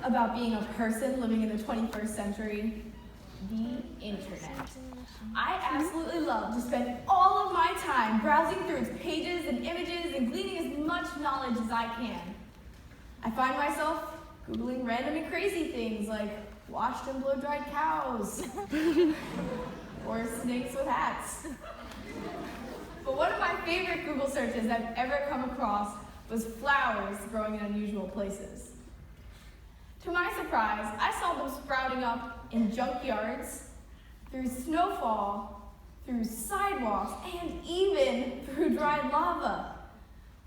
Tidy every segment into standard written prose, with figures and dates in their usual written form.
about being a person living in the 21st century? The internet. I absolutely love to spend all of my time browsing through its pages and images and gleaning as much knowledge as I can. I find myself Googling random and crazy things like washed and blow-dried cows or snakes with hats. But one of my favorite Google searches I've ever come across was flowers growing in unusual places. To my surprise, I saw them sprouting up in junkyards, through snowfall, through sidewalks, and even through dried lava.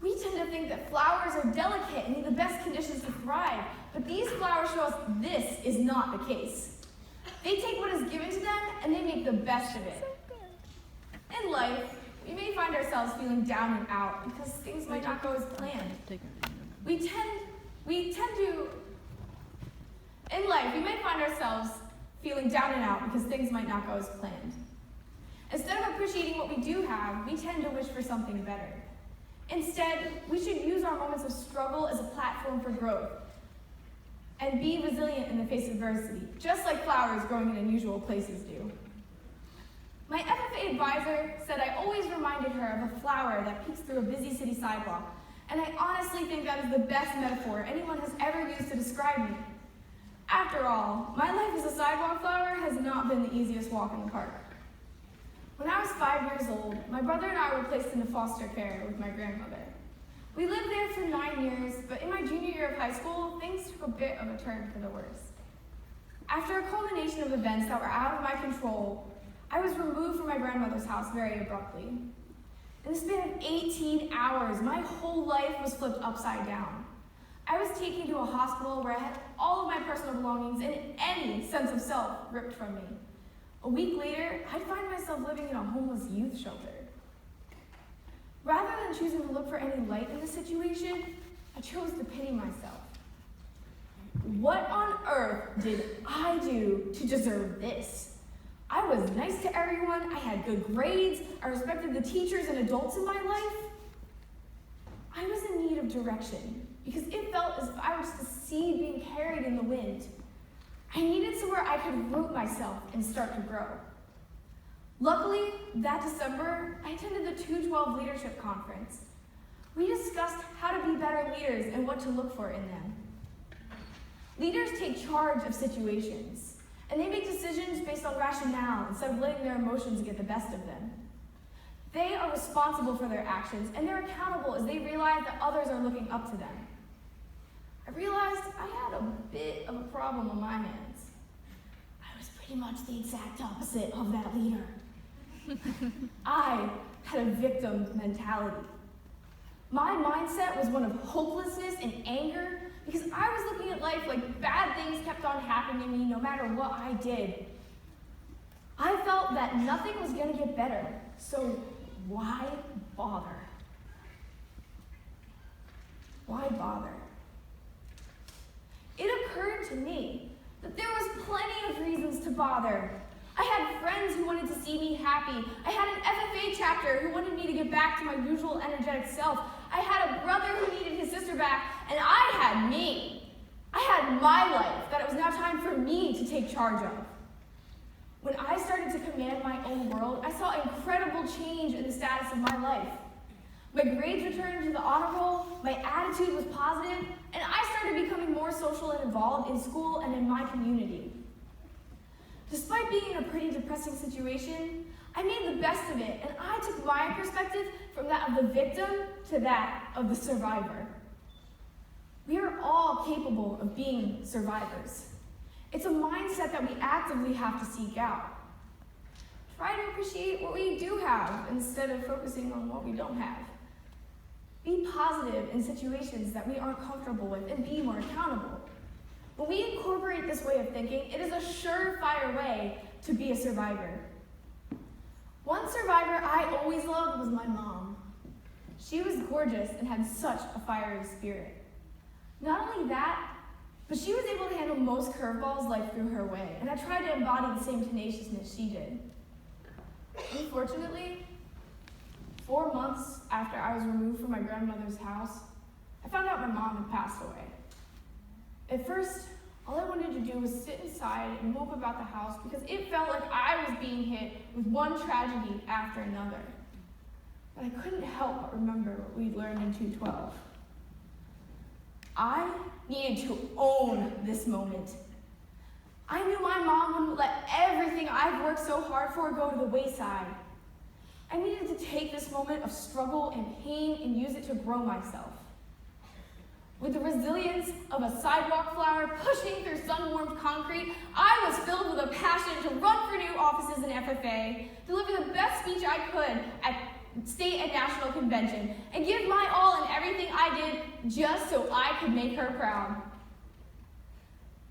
We tend to think that flowers are delicate and need the best conditions to thrive, but these flowers show us this is not the case. They take what is given to them and they make the best of it. In life, we may find ourselves feeling down and out because things might not go as planned. In life, we may find ourselves feeling down and out because things might not go as planned. Instead of appreciating what we do have, we tend to wish for something better. Instead, we should use our moments of struggle as a platform for growth and be resilient in the face of adversity, just like flowers growing in unusual places do. My FFA advisor said I always reminded her of a flower that peeks through a busy city sidewalk, and I honestly think that is the best metaphor anyone has ever used to describe me. After all, my life as a sidewalk flower has not been the easiest walk in the park. When I was 5 years old, my brother and I were placed into foster care with my grandmother. We lived there for 9 years, but in my junior year of high school, things took a bit of a turn for the worse. After a culmination of events that were out of my control, I was removed from my grandmother's house very abruptly. In the span of 18 hours, my whole life was flipped upside down. I was taken to a hospital where I had all of my personal belongings and any sense of self ripped from me. A week later, I'd find myself living in a homeless youth shelter. Rather than choosing to look for any light in the situation, I chose to pity myself. What on earth did I do to deserve this? I was nice to everyone, I had good grades, I respected the teachers and adults in my life. I was in need of direction because it felt as if I was just a seed being carried in the wind. I needed somewhere I could root myself and start to grow. Luckily, that December, I attended the 212 Leadership Conference. We discussed how to be better leaders and what to look for in them. Leaders take charge of situations, and they make decisions based on rationale instead of letting their emotions get the best of them. They are responsible for their actions, and they're accountable as they realize that others are looking up to them. I realized I had a bit of a problem on my hands. I was pretty much the exact opposite of that leader. I had a victim mentality. My mindset was one of hopelessness and anger because I was looking at life like bad things kept on happening to me no matter what I did. I felt that nothing was going to get better, so why bother? Why bother? It occurred to me that there was plenty of reasons to bother. I had friends who wanted to see me happy. I had an FFA chapter who wanted me to get back to my usual energetic self. I had a brother who needed his sister back, and I had me. I had my life that it was now time for me to take charge of. When I started to command my own world, I saw incredible change in the status of my life. My grades returned to the honor roll, my attitude was positive, and I started becoming more social and involved in school and in my community. Despite being in a pretty depressing situation, I made the best of it, and I took my perspective from that of the victim to that of the survivor. We are all capable of being survivors. It's a mindset that we actively have to seek out. Try to appreciate what we do have instead of focusing on what we don't have. Be positive in situations that we aren't comfortable with and be more accountable. When we incorporate this way of thinking, it is a surefire way to be a survivor. One survivor I always loved was my mom. She was gorgeous and had such a fiery spirit. Not only that, but she was able to handle most curveballs life threw her way, and I tried to embody the same tenaciousness she did. Unfortunately, 4 months after I was removed from my grandmother's house, I found out my mom had passed away. At first, All I wanted to do was sit inside and mope about the house because it felt like I was being hit with one tragedy after another. But I couldn't help but remember what we'd learned in 212. I needed to own this moment. I knew my mom wouldn't let everything I've worked so hard for go to the wayside. I needed to take this moment of struggle and pain and use it to grow myself. With the resilience of a sidewalk flower pushing through sun-warmed concrete, I was filled with a passion to run for new offices in FFA, deliver the best speech I could at state and national convention, and give my all in everything I did just so I could make her proud.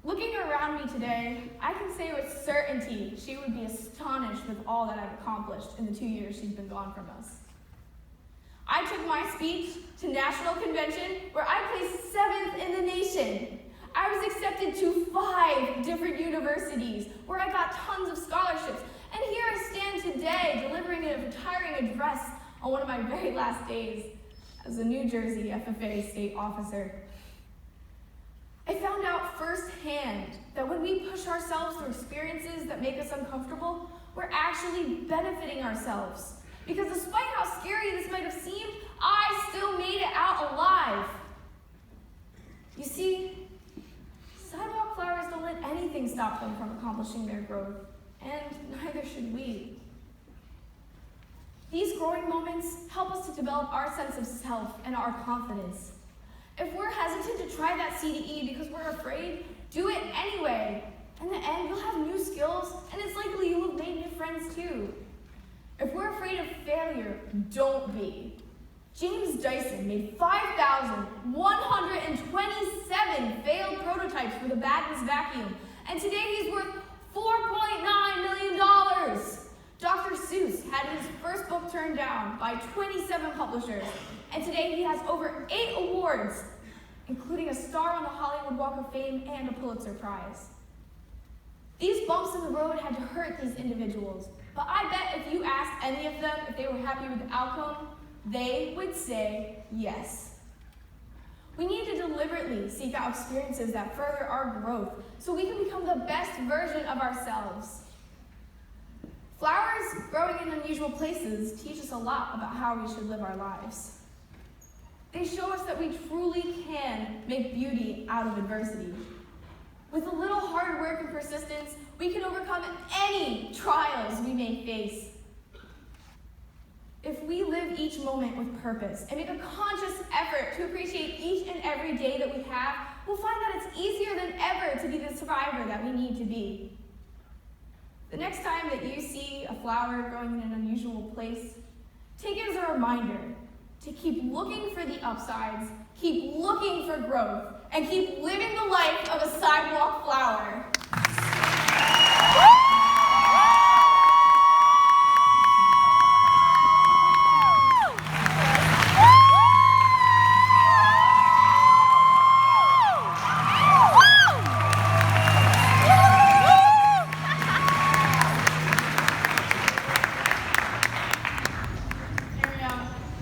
Looking around me today, I can say with certainty she would be astonished with all that I've accomplished in the 2 years she's been gone from us. I took my speech to national convention where I placed 7th in the nation. I was accepted to 5 different universities where I got tons of scholarships. And here I stand today delivering a retiring address on one of my very last days as a New Jersey FFA State officer. I found out firsthand that when we push ourselves through experiences that make us uncomfortable, we're actually benefiting ourselves. Because despite how scary this might have seemed, I still made it out alive. You see, sidewalk flowers don't let anything stop them from accomplishing their growth, and neither should we. These growing moments help us to develop our sense of self and our confidence. If we're hesitant to try that CDE because we're afraid, do it anyway. In the end, you'll have new skills, and it's likely you'll have made new friends too. If we're afraid of failure, don't be. James Dyson made 5,127 failed prototypes for the Badness vacuum, and today he's worth $4.9 million. Dr. Seuss had his first book turned down by 27 publishers, and today he has over 8 awards, including a star on the Hollywood Walk of Fame and a Pulitzer Prize. These bumps in the road had to hurt these individuals, but I bet if you asked any of them if they were happy with the outcome, they would say yes. We need to deliberately seek out experiences that further our growth so we can become the best version of ourselves. Flowers growing in unusual places teach us a lot about how we should live our lives. They show us that we truly can make beauty out of adversity. With a little hard work and persistence, we can overcome any trials we may face. If we live each moment with purpose and make a conscious effort to appreciate each and every day that we have, we'll find that it's easier than ever to be the survivor that we need to be. The next time that you see a flower growing in an unusual place, take it as a reminder to keep looking for the upsides, keep looking for growth, and keep living the life of a sidewalk flower.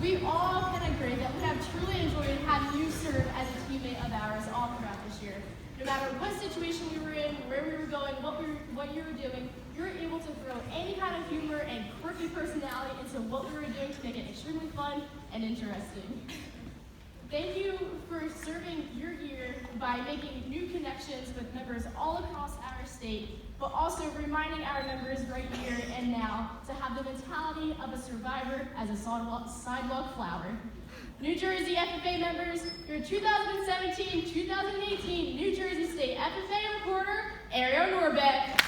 We all can agree that we have truly enjoyed having you serve as a teammate of ours all throughout this year. No matter what situation we were in, where we were going, what you were doing, you were able to throw any kind of humor and quirky personality into what we were doing to make it extremely fun and interesting. Thank you for serving your year by making new connections with members all across our state, but also reminding our members right here and now to have the mentality of a survivor as a sidewalk flower. New Jersey FFA members, your 2017-2018 New Jersey State FFA Reporter, Ariel Norbeck.